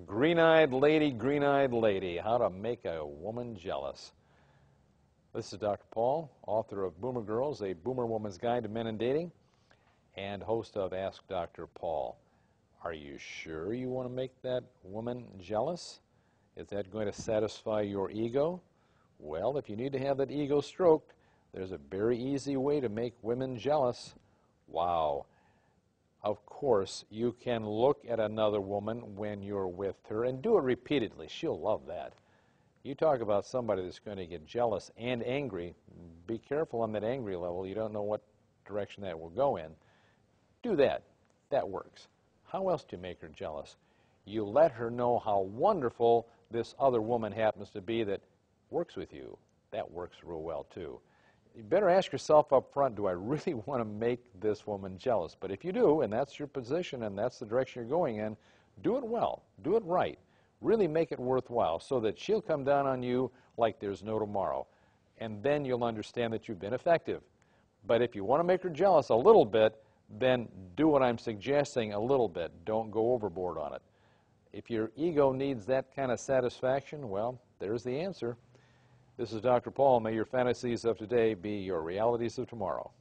Green-eyed lady, how to make a woman jealous. This is Dr. Paul, author of Boomer Girls, a Boomer Woman's Guide to Men and Dating, and host of Ask Dr. Paul. Are you sure you want to make that woman jealous? Is that going to satisfy your ego? Well, if you need to have that ego stroked, there's a very easy way to make women jealous. Wow. Of course, you can look at another woman when you're with her and do it repeatedly. She'll love that. You talk about somebody that's going to get jealous and angry. Be careful on that angry level. You don't know what direction that will go in. Do that. That works. How else do you make her jealous? You let her know how wonderful this other woman happens to be that works with you. That works real well, too. You better ask yourself up front, do I really want to make this woman jealous? But if you do, and that's your position and that's the direction you're going in, do it well. Do it right. Really make it worthwhile so that she'll come down on you like there's no tomorrow. And then you'll understand that you've been effective. But if you want to make her jealous a little bit, then do what I'm suggesting a little bit. Don't go overboard on it. If your ego needs that kind of satisfaction, well, there's the answer. This is Dr. Paul. May your fantasies of today be your realities of tomorrow.